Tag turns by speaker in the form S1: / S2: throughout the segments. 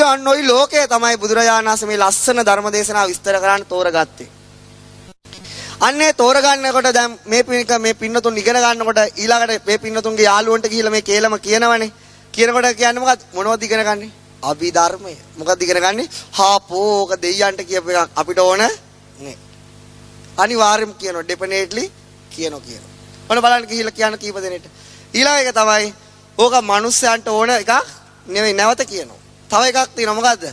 S1: පින්නතුන් අන්න ওই ලෝකය තමයි බුදුරජාණන් වහන්සේ මේ ලස්සන ධර්ම දේශනාව විස්තර කරන්න තෝරගත්තේ. අන්නේ තෝරගන්නකොට දැන් මේ පින්නතුන් ඉගෙන ගන්නකොට ඊළඟට මේ පින්නතුන්ගේ යාළුවන්ට ගිහිල්ලා මේ කේලම කියනවනේ. කියනකොට කියන්නේ මොකක්ද? මොනවද ඉගෙන ගන්නෙ? අභිධර්මය. මොකක්ද ඉගෙන ගන්නෙ? හාපෝ ඔක දෙයියන්ට කියපු එකක් අපිට ඕන නේ. අනිවාර්යයෙන්ම කියනවා ඩෙෆිනේට්ලි කියනවා. ඔන්න බලන්න ගිහිල්ලා කියන කීප දෙනෙට. ඊළඟ එක තමයි ඕක මිනිස්සයන්ට ඕන එකක් නෙවෙයි නැවත කියනවා. තව එකක් තියෙනවා මොකද්ද?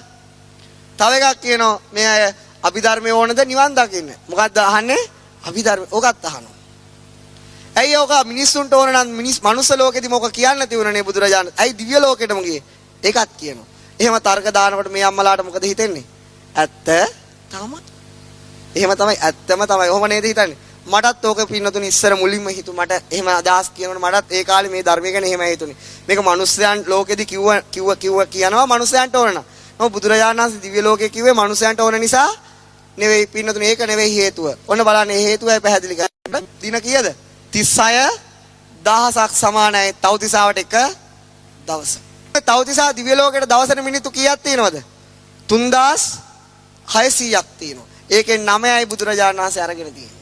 S1: තව එකක් කියනවා මේ අය අභිධර්මයේ ඕනද නිවන් දකින්න. මොකද්ද අහන්නේ? අභිධර්ම. ඕකත් අහනවා. ඇයි ඕක මිනිස්සුන්ට ඕන නම් මනුස්ස ලෝකෙදි මොක කියන්න තියුණනේ බුදුරජාණන්. ඇයි දිව්‍ය ලෝකෙටම ගියේ? ඒකත් කියනවා. එහෙම තර්ක දානකොට මේ අම්මලාට මොකද හිතෙන්නේ? ඇත්ත තමයි. එහෙම තමයි ඇත්තම තමයි. ඔහොම නේද හිතන්නේ? මටත් ඕක පින්නතුනි ඉස්සර මුලින්ම හිතු මට එහෙම අදහස් කියනකොට මටත් ඒ කාලේ මේ ධර්මය ගැන එහෙම හිතුනේ. මේක මනුස්සයන් ලෝකෙදි කියනවා මනුස්සයන්ට ඕන නම්. මොකද බුදුරජාණන් වහන්සේ දිව්‍ය ලෝකේ කිව්වේ මනුස්සයන්ට ඕන නිසා නෙවෙයි පින්නතුනි ඒක නෙවෙයි හේතුව. ඔන්න බලන්න මේ හේතුවයි පැහැදිලි කරන්න. දින කීයද? 36000ක් සමානයි තවතිසාවට එක දවස. තවතිසා දිව්‍ය ලෝකෙට දවසට මිනිත්තු කීයක් තියෙනවද? 3600ක් තියෙනවා. ඒකෙන් 9යි බුදුරජාණන් වහන්සේ අරගෙන තියෙන්නේ.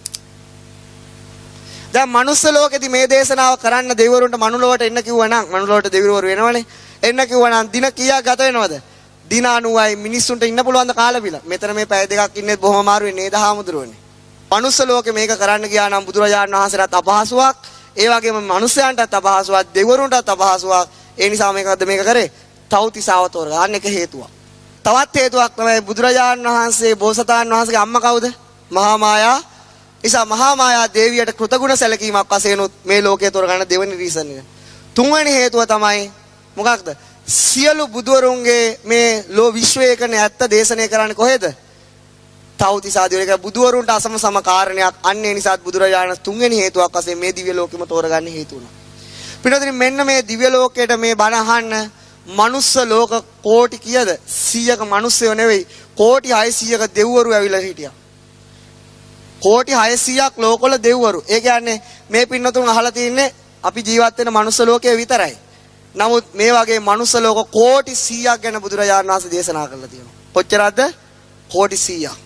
S1: දැන් මනුස්ස ලෝකෙදි මේ දේශනාව කරන්න දෙවිවරුන්ට මනුලොවට එන්න කිව්වනම් මනුලොවට දෙවිවරු වෙනවනේ. එන්න කිව්වනම් දින කීයක් ගත වෙනවද? දින 90යි මිනිස්සුන්ට ඉන්න පුළුවන් ද කාලෙ බිල. මෙතන මේ පැය දෙකක් ඉන්නේ බොහොම අමාරුයි නේද හාමුදුරුවනේ. මනුස්ස ලෝකෙ මේක කරන්න ගියා නම් බුදුරජාණන් වහන්සේට අපහසුයක්. ඒ වගේම මනුස්සයන්ටත් අපහසුවක්, දෙවිවරුන්ටත් අපහසුවක්. ඒ නිසා මේකද මේක කරේ? තවතිසාව තෝරගන්න එක හේතුවක්. තවත් හේතුවක් තමයි බුදුරජාණන් වහන්සේ බෝසතාණන් වහන්සේගේ අම්මා කවුද? මහා මායා. නිසා මහා මායා දේවියට කෘතගුණ සැලකීමක් වශයෙන් මේ ලෝකයේ තෝරගන්න දෙවෙනි රීසන් එක. තුන්වෙනි හේතුව තමයි මොකක්ද? සියලු බුදුවරුන්ගේ මේ විශ්වයේ කරන ඇත්ත දේශනය කරන්නේ කොහෙද? තවතිසාදී වල බුදුවරුන්ට අසම සම කාරණයක්. අන්න ඒ නිසාත් බුදුරජාණන් තුන්වෙනි හේතුවක් වශයෙන් මේ දිව්‍ය ලෝකෙම තෝරගන්න හේතු වුණා. පිටුදින් මෙන්න මේ දිව්‍ය ලෝකයට මේ බණ අහන්න මනුස්ස ලෝක කෝටි කීයද? 100ක මිනිස්සුયો නෙවෙයි කෝටි 600ක දෙවිවරු ඇවිල්ලා හිටියා. කෝටි 600ක් ලෝකවල දෙවිවරු. ඒ කියන්නේ මේ පින්නතුන් අහලා තින්නේ අපි ජීවත් වෙන මනුස්ස ලෝකයේ විතරයි. නමුත් මේ වගේ මනුස්ස ලෝක කෝටි 100ක් ගැන බුදුරජාණන් වහන්සේ දේශනා කරලා තියෙනවා. කොච්චරද? කෝටි 100ක්.